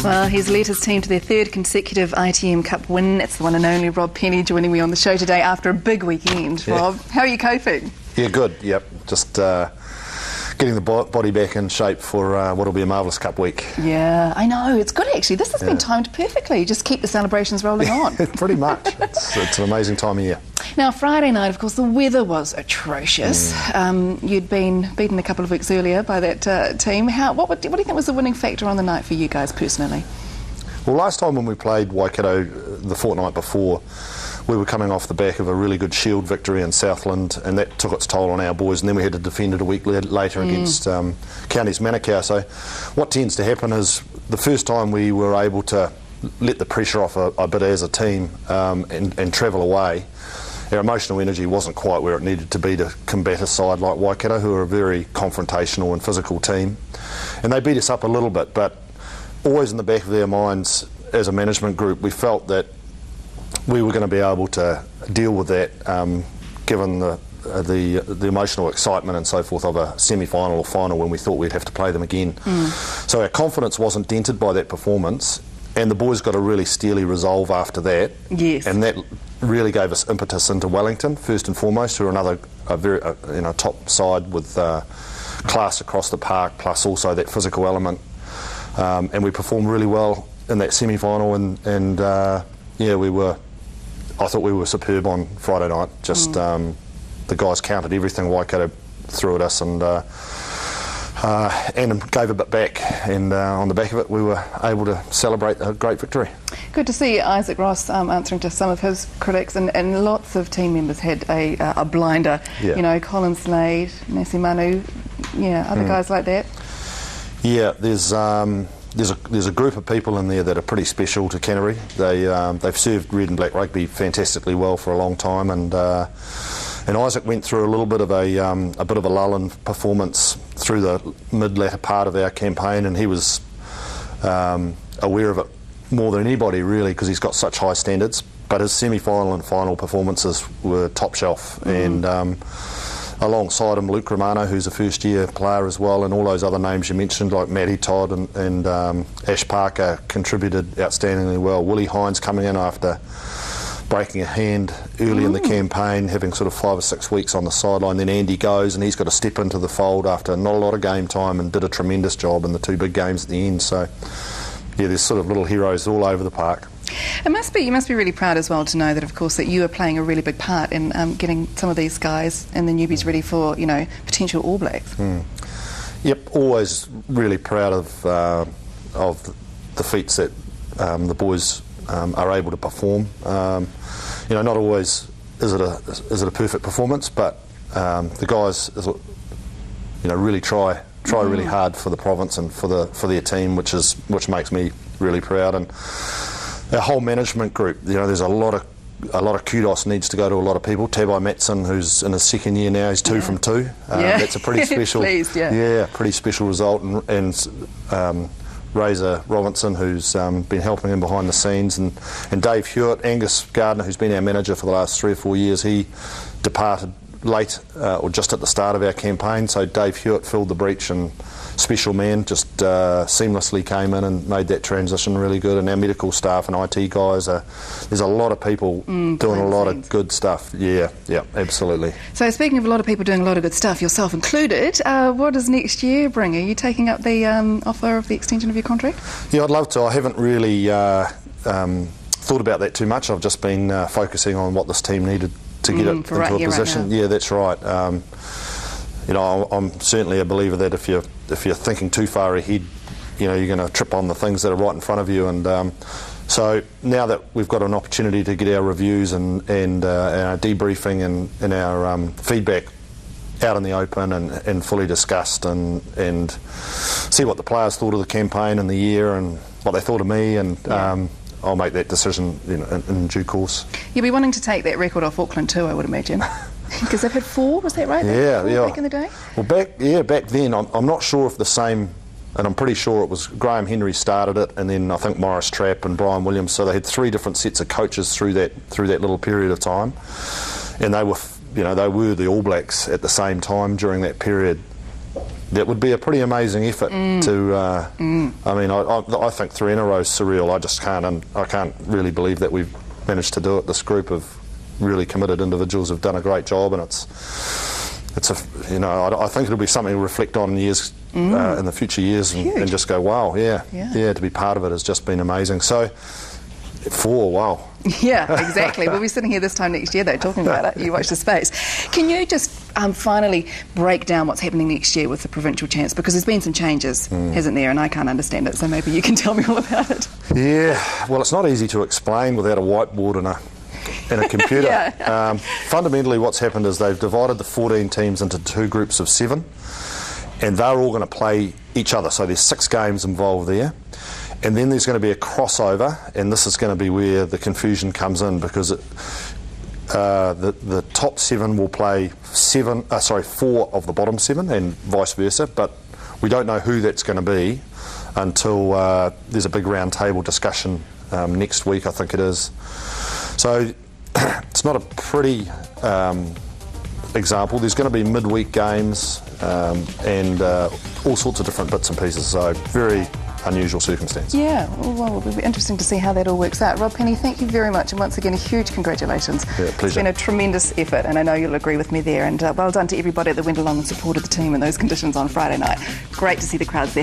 Well, he's led his team to their third consecutive ITM Cup win. It's the one and only Rob Penny joining me on the show today after a big weekend. Yeah. Rob, how are you coping? Yeah, good. Yep, just getting the body back in shape for what'll be a marvellous Cup week. Yeah, I know. It's good actually. This has been timed perfectly. Just keep the celebrations rolling on. Pretty much. It's an amazing time of year. Now, Friday night, of course, the weather was atrocious. You'd been beaten a couple of weeks earlier by that team. What do you think was the winning factor on the night for you guys personally? Well, last time when we played Waikato the fortnight before, we were coming off the back of a really good Shield victory in Southland, and that took its toll on our boys, and then we had to defend it a week later against Counties Manukau. So what tends to happen is the first time we were able to let the pressure off a bit as a team and travel away, our emotional energy wasn't quite where it needed to be to combat a side like Waikato, who are a very confrontational and physical team. And they beat us up a little bit, but always in the back of their minds as a management group, we felt that we were going to be able to deal with that given the emotional excitement and so forth of a semi-final or final when we thought we'd have to play them again. So our confidence wasn't dented by that performance, and the boys got a really steely resolve after that. Yes. And that really gave us impetus into Wellington, first and foremost, who are another very top side with class across the park, plus also that physical element. And we performed really well in that semi-final, and I thought we were superb on Friday night. Just the guys counted everything Waikato threw at us and gave a bit back, and on the back of it we were able to celebrate a great victory. Good to see Isaac Ross answering to some of his critics, and lots of team members had a blinder. Yeah. You know, Colin Slade, Nasi Manu, other guys like that. Yeah, there's a group of people in there that are pretty special to Canterbury. They've served red and black rugby fantastically well for a long time, and Isaac went through a little bit of a lull in performance through the mid-latter part of our campaign, and he was aware of it more than anybody really, because he's got such high standards. But his semi-final and final performances were top shelf, and alongside him, Luke Romano, who's a first-year player as well, and all those other names you mentioned, like Matty Todd and Ash Parker, contributed outstandingly well. Willie Hines coming in after breaking a hand early in the campaign, having sort of 5 or 6 weeks on the sideline. Then Andy goes, and he's got to step into the fold after not a lot of game time, and did a tremendous job in the 2 big games at the end. So, yeah, there's sort of little heroes all over the park. You must be really proud as well to know that, of course, that you are playing a really big part in getting some of these guys and the newbies ready for, potential All Blacks. Yep, always really proud of the feats that the boys are able to perform. Not always is it a perfect performance, but the guys, really try really hard for the province and for their team, which makes me really proud. And our whole management group, there's a lot of kudos needs to go to a lot of people. Tabai Matson, who's in his second year now, he's 2 from 2. That's a pretty special, pretty special result. And Razor Robinson, who's been helping him behind the scenes, and Dave Hewitt, Angus Gardner, who's been our manager for the last 3 or 4 years, he departed late or just at the start of our campaign, so Dave Hewitt filled the breach, and special man just seamlessly came in and made that transition really good. And our medical staff and IT guys, there's a lot of people doing a lot of good stuff. Yeah, absolutely. So speaking of a lot of people doing a lot of good stuff, yourself included, what does next year bring? Are you taking up the offer of the extension of your contract? Yeah, I'd love to. I haven't really thought about that too much. I've just been focusing on what this team needed to get it into a position. Yeah, that's right. I'm certainly a believer that if you're thinking too far ahead, you're going to trip on the things that are right in front of you. And so now that we've got an opportunity to get our reviews and our debriefing and our feedback out in the open and fully discussed, and see what the players thought of the campaign and the year and what they thought of me, and I'll make that decision in due course. You'll be wanting to take that record off Auckland too, I would imagine. Because they've had 4, was that right? Yeah. Back in the day? Well, back then, I'm not sure if the same, and I'm pretty sure it was Graham Henry started it, and then I think Morris Trapp and Brian Williams. So they had 3 different sets of coaches through that little period of time, and they were the All Blacks at the same time during that period. that would be a pretty amazing effort to. I mean, I think 3 in a row is surreal. I just can't, and I can't really believe that we've managed to do it. This group of really committed individuals have done a great job, and it's a, you know, I think it'll be something to reflect on years in the future years, and just go, wow, yeah, to be part of it has just been amazing. So 4, wow. Yeah, exactly. We'll be sitting here this time next year, though, talking about it. You watch the space. Can you just finally break down what's happening next year with the provincial champs? Because there's been some changes, hasn't there? And I can't understand it, so maybe you can tell me all about it. Yeah, well, it's not easy to explain without a whiteboard and a computer. Yeah. Fundamentally, what's happened is they've divided the 14 teams into 2 groups of 7, and they're all going to play each other. So there's 6 games involved there. And then there's going to be a crossover, and this is going to be where the confusion comes in, because the top 7 will play 4 of the bottom 7, and vice versa. But we don't know who that's going to be until there's a big round table discussion next week, I think it is. So it's not a pretty example. There's going to be midweek games and all sorts of different bits and pieces. So very unusual circumstance. Yeah, well, it'll be interesting to see how that all works out. Rob Penny, thank you very much, and once again, a huge congratulations. Yeah, pleasure. It's been a tremendous effort, and I know you'll agree with me there, and well done to everybody that went along and supported the team in those conditions on Friday night. Great to see the crowds there.